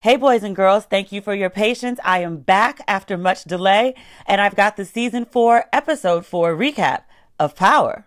Hey boys and girls, thank you for your patience. I am back after much delay, and I've got the season 4, episode 4 recap of Power.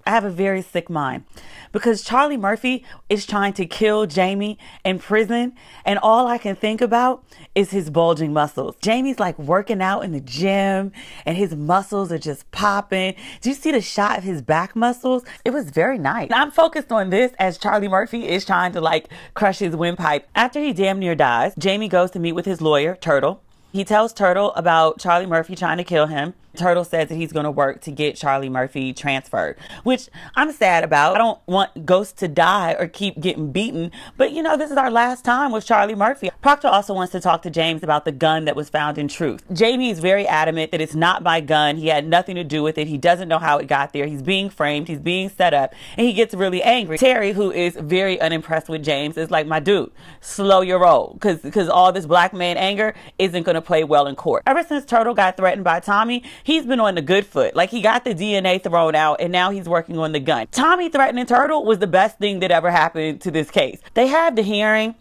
I have a very sick mind because Charlie Murphy is trying to kill Jamie in prison, and all I can think about is his bulging muscles. Jamie's like working out in the gym and his muscles are just popping. Do you see the shot of his back muscles? It was very nice. I'm focused on this as Charlie Murphy is trying to like crush his windpipe. After he damn near dies, Jamie goes to meet with his lawyer, Turtle. He tells Turtle about Charlie Murphy trying to kill him. Turtle says that he's going to work to get Charlie Murphy transferred, which I'm sad about. I don't want Ghost to die or keep getting beaten, but you know, this is our last time with Charlie Murphy. Proctor also wants to talk to James about the gun that was found in Truth. Jamie is very adamant that it's not my gun. He had nothing to do with it. He doesn't know how it got there. He's being framed. He's being set up, and he gets really angry. Terry, who is very unimpressed with James, is like, my dude, slow your roll, because all this black man anger isn't going to play well in court. Ever since Turtle got threatened by Tommy, he's been on the good foot. Like, he got the DNA thrown out and now he's working on the gun. Tommy threatening Turtle was the best thing that ever happened to this case. They had the hearing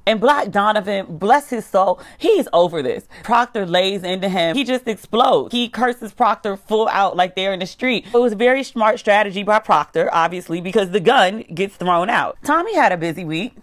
and Black Donovan, bless his soul, he's over this. Proctor lays into him. He just explodes. He curses Proctor full out like they're in the street. It was a very smart strategy by Proctor, obviously, because the gun gets thrown out. Tommy had a busy week.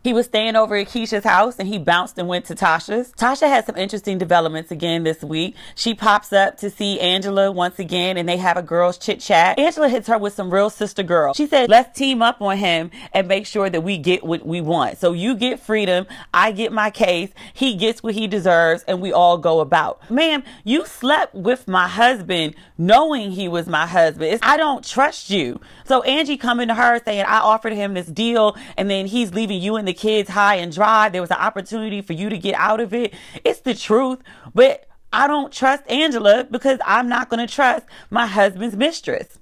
He was staying over at Keisha's house and he bounced and went to Tasha's. Tasha had some interesting developments again this week. She pops up to see Angela once again and they have a girls chit chat. Angela hits her with some real sister girl. She said, let's team up on him and make sure that we get what we want. So you get freedom, I get my case, he gets what he deserves, and we all go about. Ma'am, you slept with my husband knowing he was my husband. I don't trust you. So Angie coming to her saying, I offered him this deal and then he's leaving you and the kids high and dry. There was an opportunity for you to get out of it. It's the truth, but I don't trust Angela because I'm not going to trust my husband's mistress.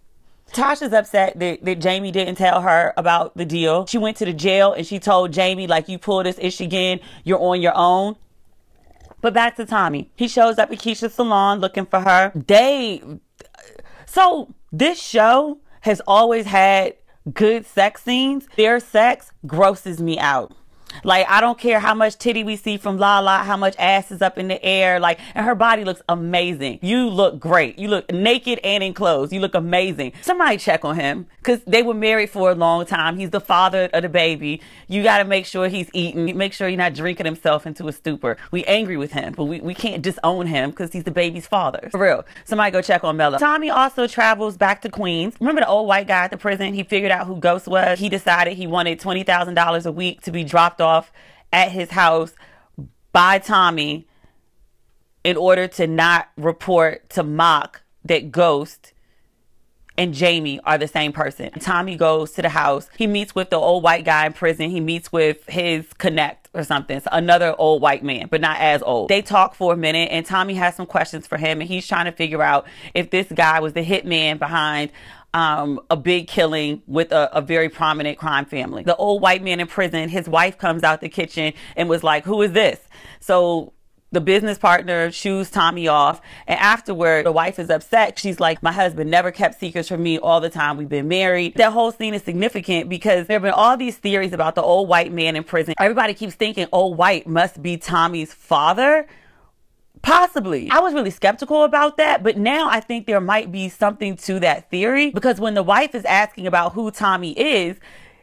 Tasha's upset that Jamie didn't tell her about the deal. She went to the jail and she told Jamie, like, you pull this ish again, you're on your own. But back to Tommy. He shows up at Keisha's salon looking for her. So this show has always had good sex scenes. Their sex grosses me out. Like, I don't care how much titty we see from Lala, how much ass is up in the air, like, and her body looks amazing. You look great. You look naked and in clothes. You look amazing. Somebody check on him because they were married for a long time. He's the father of the baby. You got to make sure he's eating. Make sure you're not drinking himself into a stupor. We angry with him, but we can't disown him because he's the baby's father. For real. Somebody go check on Mella. Tommy also travels back to Queens. Remember the old white guy at the prison? He figured out who Ghost was. He decided he wanted $20,000 a week to be dropped off at his house by Tommy in order to not report to Mock that Ghost and Jamie are the same person. Tommy goes to the house. He meets with the old white guy in prison. He meets with his connect or something. So another old white man, but not as old. They talk for a minute and Tommy has some questions for him and he's trying to figure out if this guy was the hitman behind a big killing with a very prominent crime family. The old white man in prison, his wife comes out the kitchen and was like, who is this? So the business partner shoos Tommy off, and afterward, the wife is upset. She's like, my husband never kept secrets from me all the time we've been married. That whole scene is significant because there have been all these theories about the old white man in prison. Everybody keeps thinking old white must be Tommy's father. Possibly. I was really skeptical about that, but now I think there might be something to that theory because when the wife is asking about who Tommy is,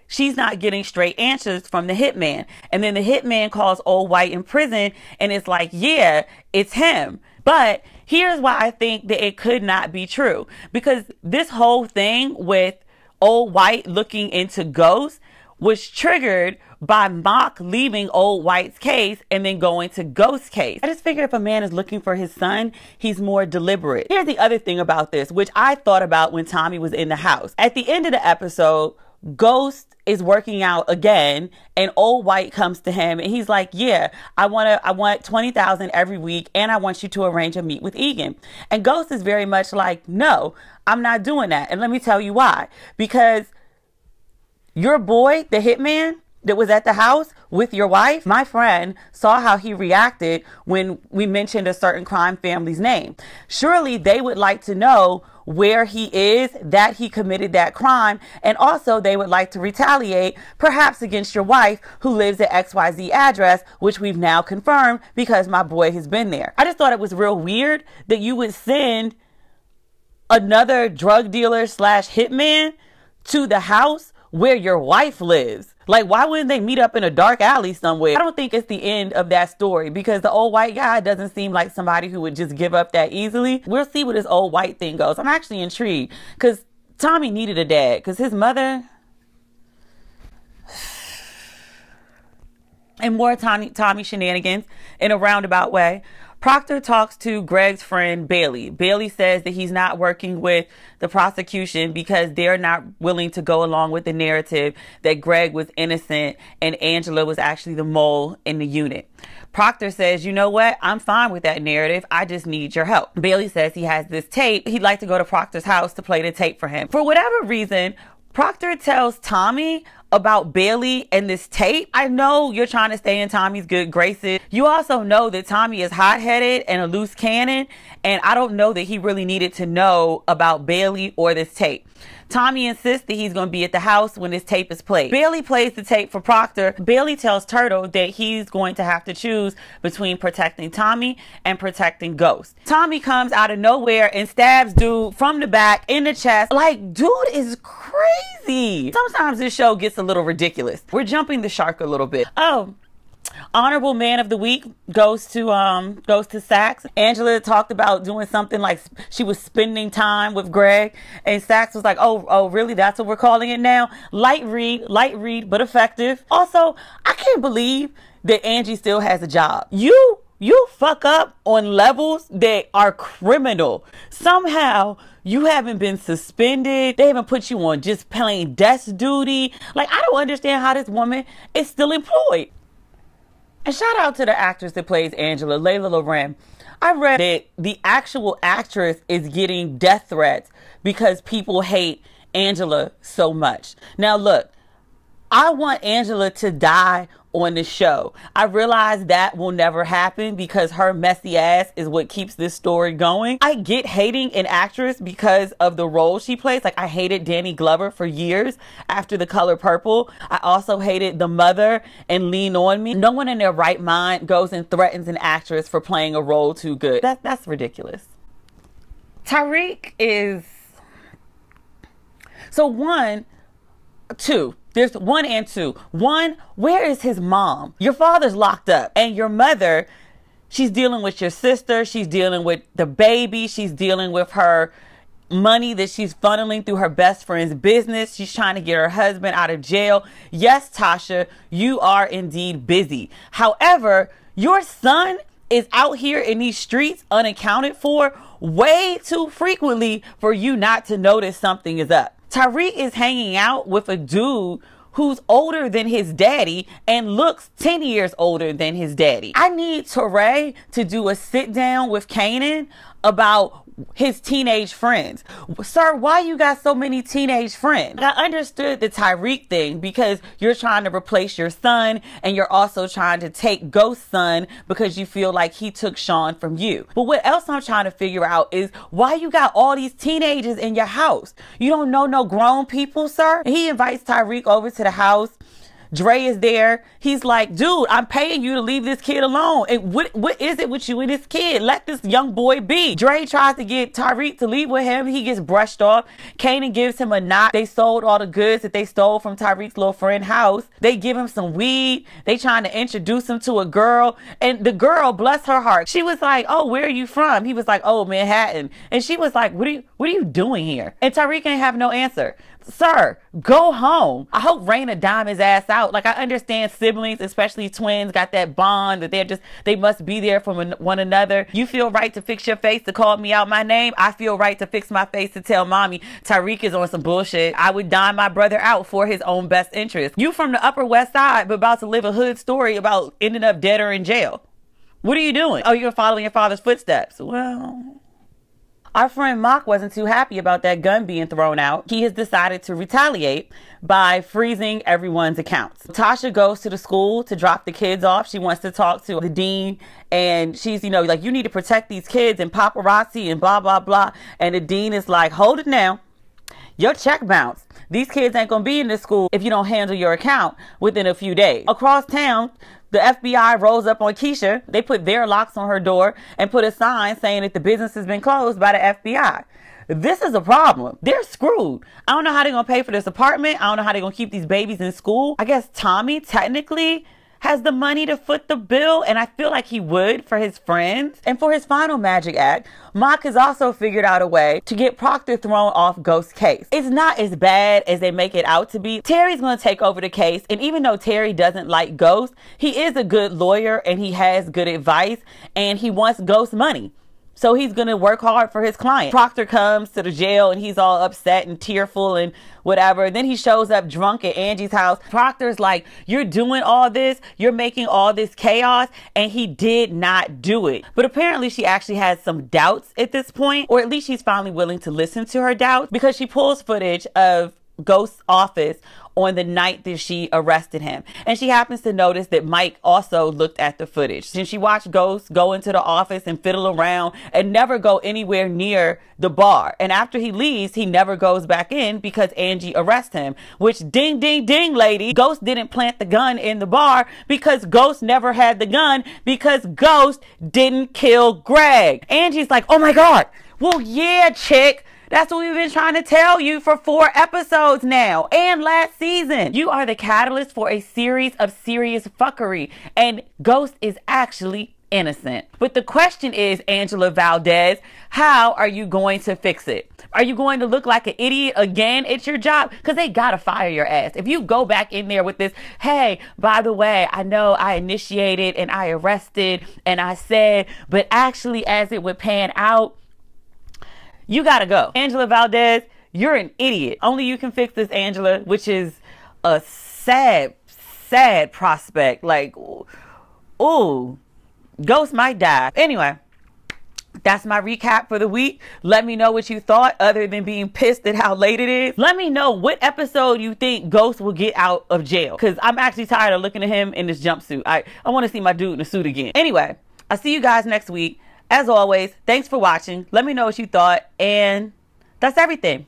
she's not getting straight answers from the hitman. And then the hitman calls old white in prison and it's like, yeah, it's him. But here's why I think that it could not be true. Because this whole thing with old white looking into Ghost was triggered by Mock leaving old white's case and then going to Ghost's case. I just figure if a man is looking for his son, he's more deliberate. Here's the other thing about this, which I thought about when Tommy was in the house. At the end of the episode, Ghost is working out again and old white comes to him and he's like, yeah, I want 20,000 every week and I want you to arrange a meet with Egan. And Ghost is very much like, no, I'm not doing that. And let me tell you why. Because your boy, the hitman that was at the house with your wife, my friend saw how he reacted when we mentioned a certain crime family's name. Surely they would like to know where he is, that he committed that crime, and also they would like to retaliate, perhaps against your wife who lives at XYZ address, which we've now confirmed because my boy has been there. I just thought it was real weird that you would send another drug dealer slash hitman to the house where your wife lives. Like, why wouldn't they meet up in a dark alley somewhere? I don't think it's the end of that story, because the old white guy doesn't seem like somebody who would just give up that easily. We'll see where this old white thing goes. I'm actually intrigued because Tommy needed a dad, because his mother... And more Tommy shenanigans in a roundabout way. Proctor talks to Greg's friend Bailey. Bailey says that he's not working with the prosecution because they're not willing to go along with the narrative that Greg was innocent and Angela was actually the mole in the unit. Proctor says, you know what? I'm fine with that narrative. I just need your help. Bailey says he has this tape. He'd like to go to Proctor's house to play the tape for him. For whatever reason, Proctor tells Tommy about Bailey and this tape. I know you're trying to stay in Tommy's good graces. You also know that Tommy is hot-headed and a loose cannon, and I don't know that he really needed to know about Bailey or this tape. Tommy insists that he's going to be at the house when this tape is played. Bailey plays the tape for Proctor. Bailey tells Turtle that he's going to have to choose between protecting Tommy and protecting Ghost. Tommy comes out of nowhere and stabs dude from the back in the chest. Like, dude is crazy. Sometimes this show gets a little ridiculous. We're jumping the shark a little bit. Oh, honorable man of the week goes to Sax. Angela talked about doing something like she was spending time with Greg, and Sax was like, oh really, that's what we're calling it now? Light read but effective. Also, I can't believe that Angie still has a job. You fuck up on levels that are criminal. Somehow you haven't been suspended. They haven't put you on just plain desk duty. Like, I don't understand how this woman is still employed. And shout out to the actress that plays Angela, Layla Loren. I read that the actual actress is getting death threats because people hate Angela so much. Now look, I want Angela to die on the show. I realize that will never happen because her messy ass is what keeps this story going. I get hating an actress because of the role she plays. Like, I hated Danny Glover for years after The Color Purple. I also hated the mother and Lean On Me. No one in their right mind goes and threatens an actress for playing a role too good. That's ridiculous. Tariq is... So there's one and two. One, where is his mom? Your father's locked up, and your mother, she's dealing with your sister. She's dealing with the baby. She's dealing with her money that she's funneling through her best friend's business. She's trying to get her husband out of jail. Yes, Tasha, you are indeed busy. However, your son is out here in these streets unaccounted for way too frequently for you not to notice something is up. Tariq is hanging out with a dude who's older than his daddy and looks 10 years older than his daddy. I need Teray to do a sit down with Kanan about his teenage friends. Sir, why you got so many teenage friends? I understood the Tariq thing because you're trying to replace your son, and you're also trying to take Ghost's son because you feel like he took Sean from you. But what else I'm trying to figure out is why you got all these teenagers in your house. You don't know no grown people, sir? He invites Tariq over to the house. Dre is there. He's like, dude, I'm paying you to leave this kid alone. And what is it with you and this kid? Let this young boy be. Dre tries to get Tariq to leave with him. He gets brushed off. Kanan gives him a knot. They sold all the goods that they stole from Tariq's little friend's house. They give him some weed. They trying to introduce him to a girl. And the girl, bless her heart, she was like, oh, where are you from? He was like, oh, Manhattan. And she was like, what are you doing here? And Tariq ain't have no answer. Sir, go home. I hope Raina dime his ass out. Like, I understand siblings, especially twins, got that bond that they must be there for one another. You feel right to fix your face to call me out my name. I feel right to fix my face to tell mommy Tariq is on some bullshit. I would dime my brother out for his own best interest. You from the Upper West Side, but about to live a hood story about ending up dead or in jail. What are you doing? Oh, you're following your father's footsteps. Well... Our friend Mock wasn't too happy about that gun being thrown out. He has decided to retaliate by freezing everyone's accounts. Tasha goes to the school to drop the kids off. She wants to talk to the dean, and she's, you know, like, you need to protect these kids and paparazzi and blah, blah, blah. And the dean is like, hold it now. Your check bounced. These kids ain't gonna be in this school if you don't handle your account within a few days. Across town, the FBI rolls up on Keisha. They put their locks on her door and put a sign saying that the business has been closed by the FBI. This is a problem. They're screwed. I don't know how they're going to pay for this apartment. I don't know how they're going to keep these babies in school. I guess Tommy technically has the money to foot the bill, and I feel like he would for his friends. And for his final magic act, Mock has also figured out a way to get Proctor thrown off Ghost's case. It's not as bad as they make it out to be. Terry's going to take over the case, and even though Terry doesn't like Ghost, he is a good lawyer and he has good advice, and he wants Ghost's money. So he's going to work hard for his client. Proctor comes to the jail and he's all upset and tearful and whatever. Then he shows up drunk at Angie's house. Proctor's like, you're doing all this. You're making all this chaos. And he did not do it. But apparently she actually has some doubts at this point, or at least she's finally willing to listen to her doubts, because she pulls footage of Ghost's office on the night that she arrested him. And she happens to notice that Mike also looked at the footage. And she watched Ghost go into the office and fiddle around and never go anywhere near the bar. And after he leaves, he never goes back in because Angie arrests him. Which, ding, ding, ding, lady. Ghost didn't plant the gun in the bar because Ghost never had the gun, because Ghost didn't kill Greg. Angie's like, oh my God. Well, yeah, chick. That's what we've been trying to tell you for 4 episodes now, and last season. You are the catalyst for a series of serious fuckery, and Ghost is actually innocent. But the question is, Angela Valdez, how are you going to fix it? Are you going to look like an idiot again at your job? Because they gotta fire your ass. If you go back in there with this, hey, by the way, I know I initiated and I arrested and I said, but actually as it would pan out, you gotta go. Angela Valdez, you're an idiot. Only you can fix this, Angela, which is a sad, sad prospect. Like, ooh, Ghost might die. Anyway, that's my recap for the week. Let me know what you thought, other than being pissed at how late it is. Let me know what episode you think Ghost will get out of jail, because I'm actually tired of looking at him in this jumpsuit. I want to see my dude in the suit again. Anyway, I'll see you guys next week. As always, thanks for watching. Let me know what you thought, and that's everything.